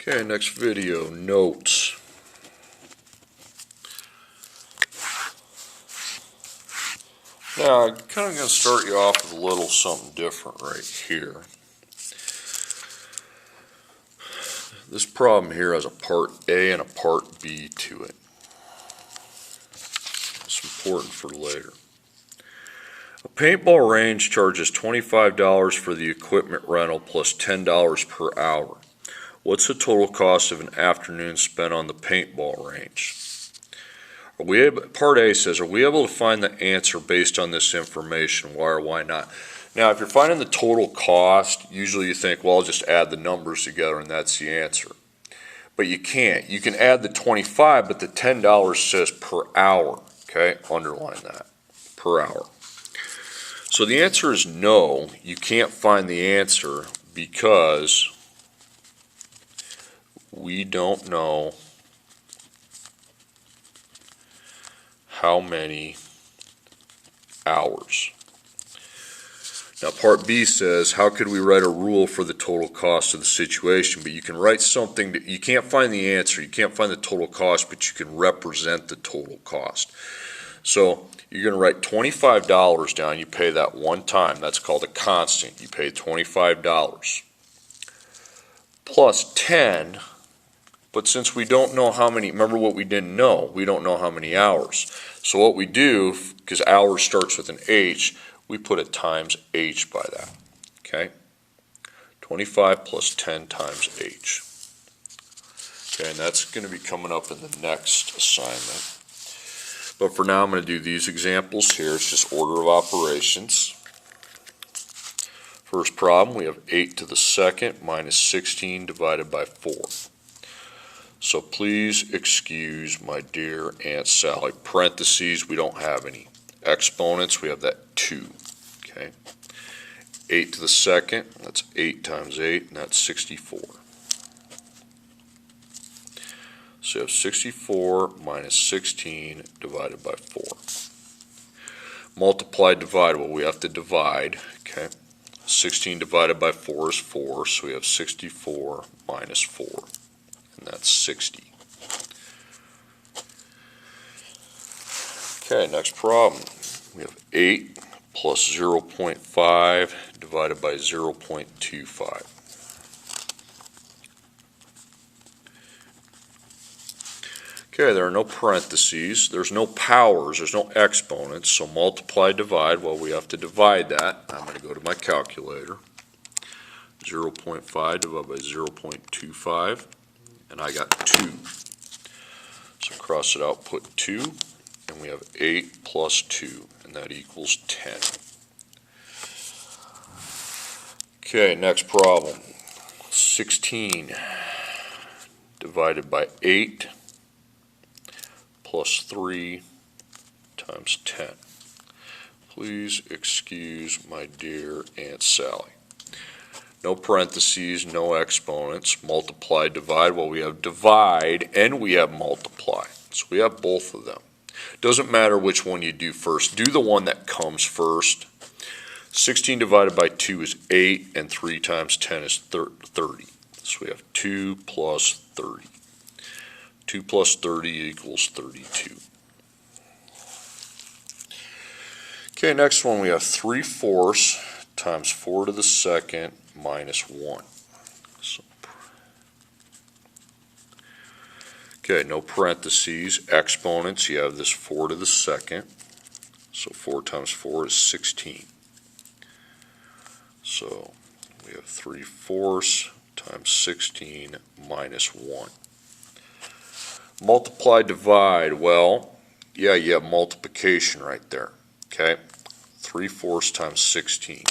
Okay, next video, notes. Now, I'm kind of going to start you off with a little something different right here. This problem here has a part A and a part B to it. It's important for later. A paintball range charges $25 for the equipment rental plus $10 per hour. What's the total cost of an afternoon spent on the paintball range? Part A says, are we able to find the answer based on this information? Why or why not? Now, if you're finding the total cost, usually you think, well, I'll just add the numbers together and that's the answer. But you can't. You can add the 25, but the $10 says per hour. Okay, underline that, per hour. So the answer is no, you can't find the answer because we don't know how many hours. Now part B says, how could we write a rule for the total cost of the situation? But you can write something that you can't find the answer, you can't find the total cost, but you can represent the total cost. So you're going to write $25 down, you pay that one time, that's called a constant, you pay $25. Plus 10, but since we don't know how many, remember what we didn't know, we don't know how many hours. So what we do, because hours starts with an H, we put a times H by that, okay? 25 plus 10 times H. Okay, and that's going to be coming up in the next assignment. But for now, I'm going to do these examples here. It's just order of operations. First problem, we have 8 to the second minus 16 divided by 4. So please excuse my dear Aunt Sally. Parentheses, we don't have any. Exponents, we have that 2. Okay. 8 to the second, that's 8 times 8, and that's 64. So you have 64 minus 16 divided by 4. Multiply, divide, well, we have to divide, okay. 16 divided by 4 is 4, so we have 64 minus 4, and that's 60. Okay, next problem. We have 8 plus 0.5 divided by 0.25. Okay, there are no parentheses, there's no powers, there's no exponents, so multiply, divide, well, we have to divide that. I'm going to go to my calculator. 0.5 divided by 0.25, and I got 2. So cross it out, put 2, and we have 8 plus 2, and that equals 10. Okay, next problem. 16 divided by 8 plus 3 times 10. Please excuse my dear Aunt Sally. No parentheses, no exponents. Multiply, divide. Well, we have divide and we have multiply. So we have both of them. Doesn't matter which one you do first. Do the one that comes first. 16 divided by 2 is 8, and 3 times 10 is 30. So we have 2 plus 30. 2 plus 30 equals 32. Okay, next one we have 3/4 times 4 to the second minus 1. So, okay, no parentheses, exponents, you have this 4 to the second. So 4 times 4 is 16. So we have 3/4 times 16 minus 1. Multiply, divide, well, yeah, you have multiplication right there, okay? 3/4 times 16.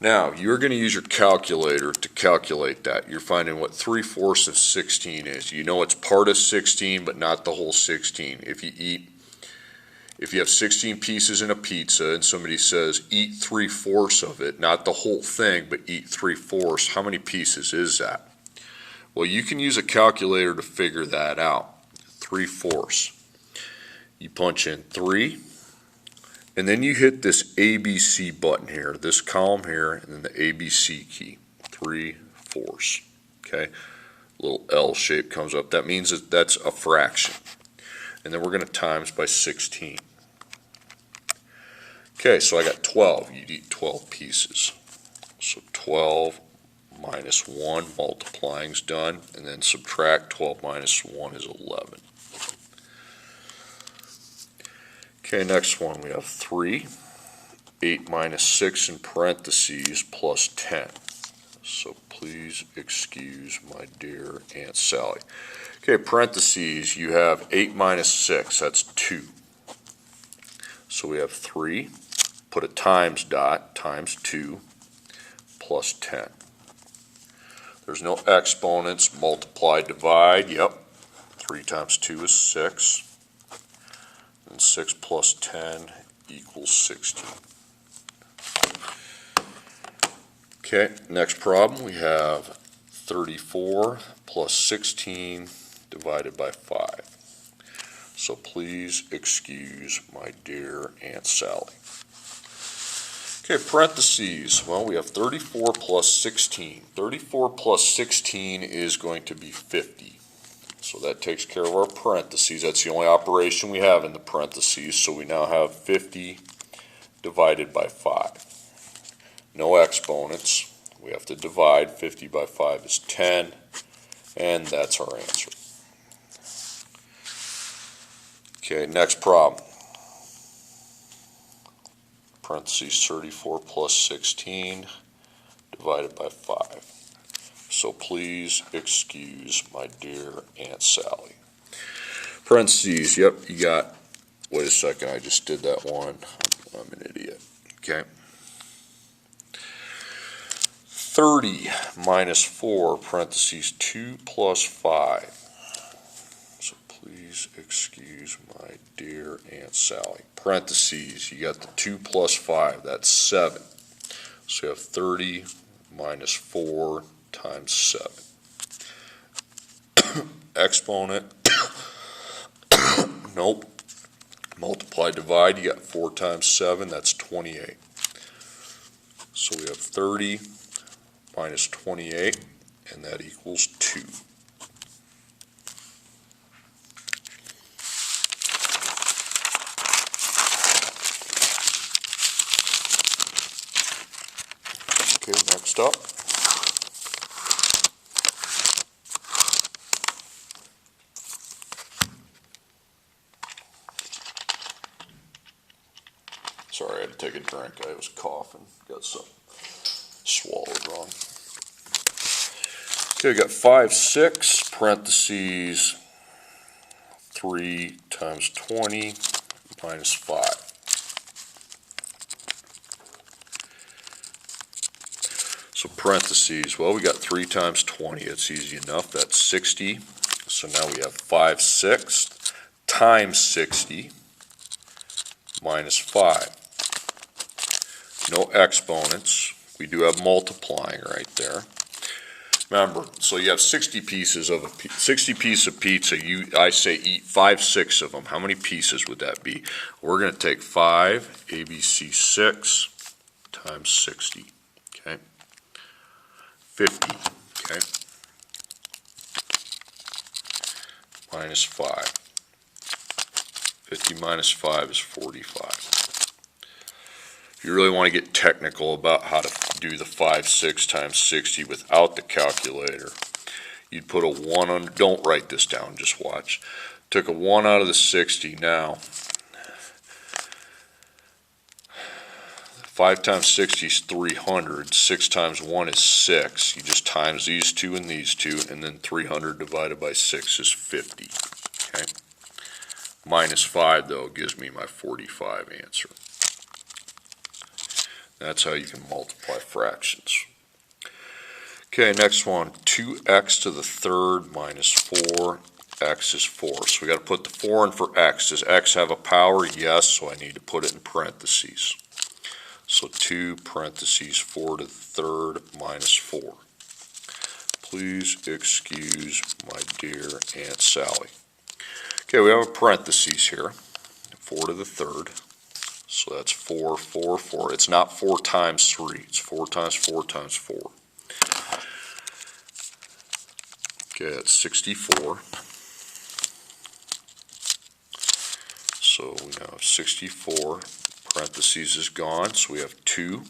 Now, you're going to use your calculator to calculate that. You're finding what 3/4 of 16 is. You know it's part of 16, but not the whole 16. If you have 16 pieces in a pizza and somebody says, eat 3/4 of it, not the whole thing, but eat 3/4, how many pieces is that? Well, you can use a calculator to figure that out. 3/4. You punch in 3, and then you hit this ABC button here, this column here, and then the ABC key. 3/4. okay? Little L shape comes up. That means that that's a fraction. And then we're going to times by 16. Okay, so I got 12. You'd eat 12 pieces. So 12 minus 1, multiplying's done, and then subtract 12 minus 1 is 11. Okay, next one we have 3, 8 minus 6 in parentheses plus 10. So please excuse my dear Aunt Sally. Okay, parentheses, you have 8 minus 6, that's 2. So we have 3, put a times dot, times 2, plus 10. There's no exponents, multiply, divide, yep. 3 times 2 is 6. And 6 plus 10 equals 16. Okay, next problem, we have 34 plus 16 divided by 5. So please excuse my dear Aunt Sally. Okay, parentheses, well, we have 34 plus 16. 34 plus 16 is going to be 50. So that takes care of our parentheses. That's the only operation we have in the parentheses. So we now have 50 divided by 5. No exponents. We have to divide. 50 by 5 is 10. And that's our answer. Okay, next problem. Parentheses 34 plus 16 divided by 5. So please excuse my dear Aunt Sally. Parentheses, yep, you got, wait a second, I just did that one. I'm an idiot. Okay. 30 minus 4, parentheses 2 plus 5. So please excuse my dear Aunt Sally. Parentheses, you got the 2 plus 5, that's 7. So you have 30 minus 4 times 7. Exponent, nope. Multiply, divide, you got 4 times 7, that's 28. So we have 30 minus 28, and that equals 2. Okay, next up. Sorry, I had to take a drink. I was coughing. Got something swallowed wrong. Okay, we got 5, 6, parentheses 3 times 20 minus 5. So parentheses, well, we got 3 times 20. It's easy enough. That's 60. So now we have 5 sixths times 60 minus 5. No exponents. We do have multiplying right there. Remember, so you have 60 pieces of 60 pieces of pizza. I say eat 5, 6 of them. How many pieces would that be? We're going to take 5 ABC 6 times 60. Okay, 50. Okay, minus 5. 50 minus 5 is 45. If you really want to get technical about how to do the 5, 6 times 60 without the calculator, you'd put a 1 on, don't write this down, just watch. Took a 1 out of the 60. Now, 5 times 60 is 300. 6 times 1 is 6. You just times these two and these two, and then 300 divided by 6 is 50. Okay. Minus 5, though, gives me my 45 answer. That's how you can multiply fractions. Okay, next one, 2x to the third minus 4x is 4. So we got to put the 4 in for x. Does x have a power? Yes, so I need to put it in parentheses. So 2 parentheses 4 to the third minus 4. Please excuse my dear Aunt Sally. Okay, we have a parentheses here, 4 to the third. So that's 4, 4, 4. It's not 4 times 3. It's 4 times 4 times 4. Okay, that's 64. So we now have 64, parentheses is gone, so we have 2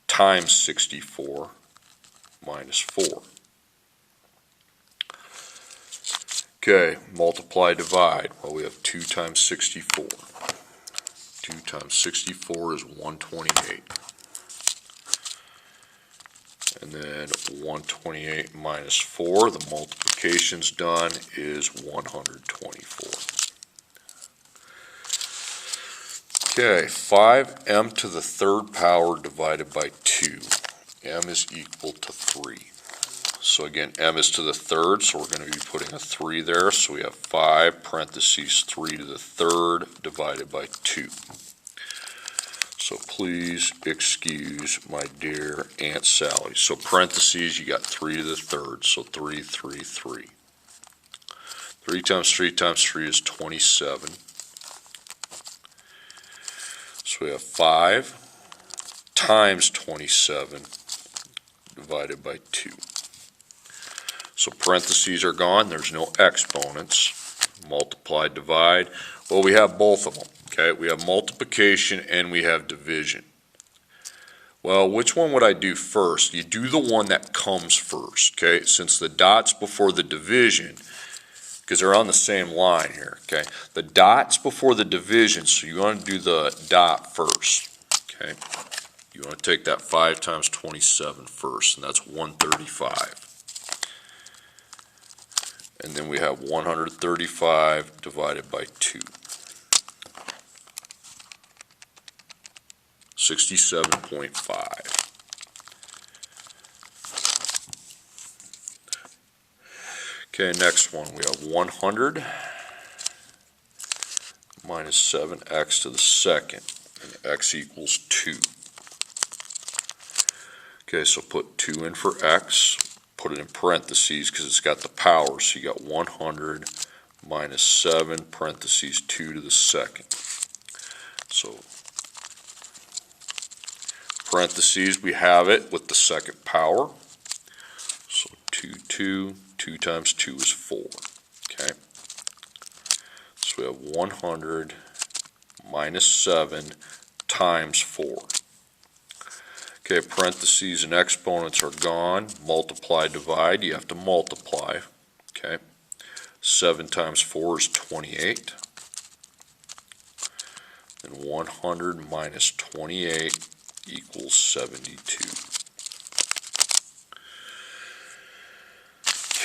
times 64 minus 4. Okay, multiply, divide. Well, we have 2 times 64. 2 times 64 is 128. And then 128 minus 4, the multiplication's done, is 124. Okay, 5m to the third power divided by 2. M is equal to 3. So again, m is to the third, so we're going to be putting a 3 there. So we have 5 parentheses 3 to the third divided by 2. So please excuse my dear Aunt Sally. So parentheses, you got 3 to the third, so 3, 3, 3. 3 times 3 times 3 is 27. So we have 5 times 27 divided by 2. So parentheses are gone, there's no exponents. Multiply, divide. Well, we have both of them. Okay, we have multiplication and we have division. Well, which one would I do first? You do the one that comes first, okay? Since the dot's before the division, because they're on the same line here, okay? The dot's before the division, so you want to do the dot first, okay? You want to take that 5 times 27 first, and that's 135. And then we have 135 divided by 2. 67.5. Okay, next one, we have 100 minus 7x to the second, and x equals 2. Okay, so put 2 in for x, put it in parentheses because it's got the power, so you got 100 minus 7 parentheses 2 to the second. So parentheses, we have it with the second power. So 2 times 2 is 4. Okay. So we have 100 minus 7 times 4. Okay, parentheses and exponents are gone. Multiply, divide, you have to multiply. Okay. 7 times 4 is 28. And 100 minus 28 equals 72.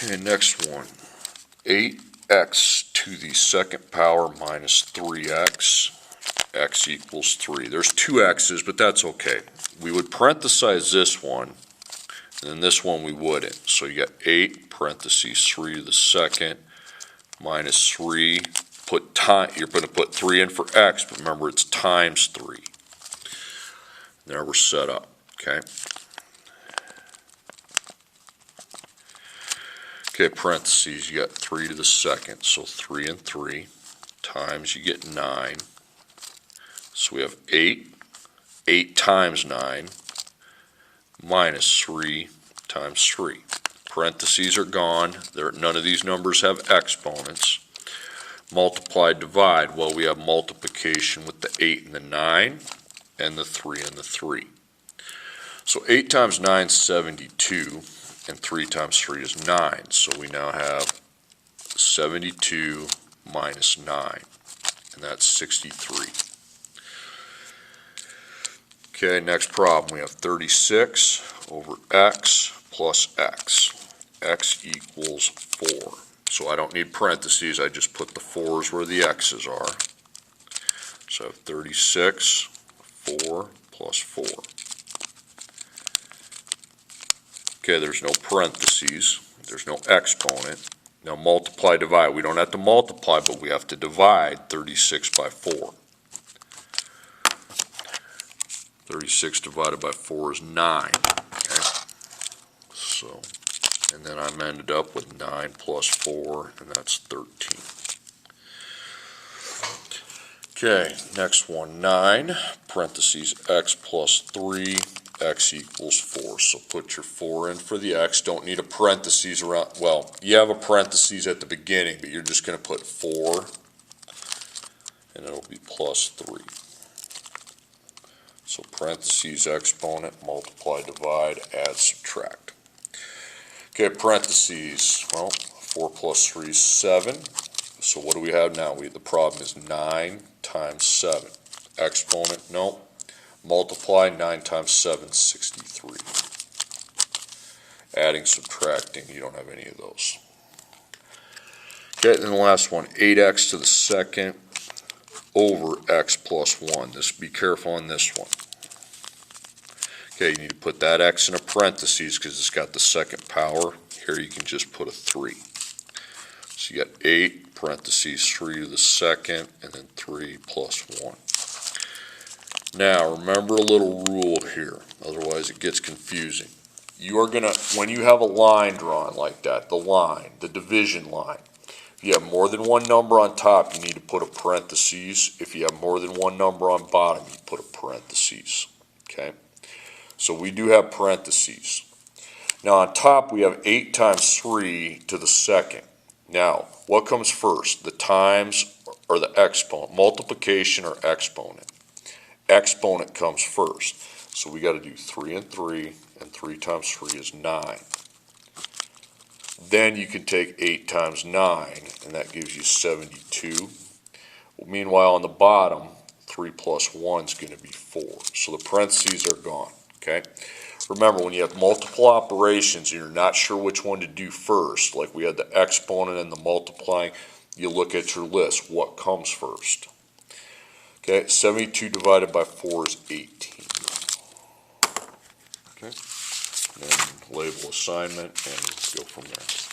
Okay, next one. 8x to the second power minus 3x. X equals 3. There's 2 x's, but that's okay. We would parenthesize this one, and then this one we wouldn't. So you got 8 parentheses 3 to the second minus 3. You're going to put 3 in for x, but remember it's times 3. There we're set up, okay? Okay, parentheses, you got 3 to the second, so 3 and 3 times you get 9. So we have 8 times 9 minus 3 times 3. Parentheses are gone. None of these numbers have exponents. Multiply, divide. Well, we have multiplication with the 8 and the 9 and the 3 and the 3. So 8 times 9 is 72, and 3 times 3 is 9. So we now have 72 minus 9, and that's 63. Okay, next problem, we have 36 over x plus x. X equals 4. So I don't need parentheses, I just put the 4's where the x's are. So I have 36, 4 plus 4. Okay, there's no parentheses, there's no exponent. Now multiply, divide. We don't have to multiply, but we have to divide 36 by 4. 36 divided by 4 is 9. Okay. So, and then I'm ended up with 9 plus 4, and that's 13. Okay, next one, 9, parentheses x plus 3, x equals 4. So put your 4 in for the x. Don't need a parentheses around. Well, you have a parentheses at the beginning, but you're just going to put 4, and it'll be plus 3. So parentheses, exponent, multiply, divide, add, subtract. Okay, parentheses, well, 4 plus 3 is 7. So what do we have now? The problem is 9 times 7. Exponent, no. Multiply, 9 times 7, 63. Adding, subtracting, you don't have any of those. Okay, then the last one, 8x to the second over x plus 1. Be careful on this one. Okay, you need to put that x in a parentheses because it's got the second power. Here you can just put a 3. So you got 8, parentheses 3 to the second, and then 3 plus 1. Now, remember a little rule here, otherwise it gets confusing. You are going to, when you have a line drawn like that, the division line, if you have more than one number on top, you need to put a parentheses. If you have more than one number on bottom, you put a parentheses. Okay? So we do have parentheses. Now on top, we have 8 times 3 to the second. Now, what comes first? The times or the exponent? Multiplication or exponent? Exponent comes first. So we got to do 3 and 3, and 3 times 3 is 9. Then you can take 8 times 9, and that gives you 72. Well, meanwhile, on the bottom, 3 plus 1 is going to be 4. So the parentheses are gone. Okay? Remember, when you have multiple operations and you're not sure which one to do first, like we had the exponent and the multiplying, you look at your list. What comes first? Okay, 72 divided by 4 is 18. Okay, and label assignment and go from there.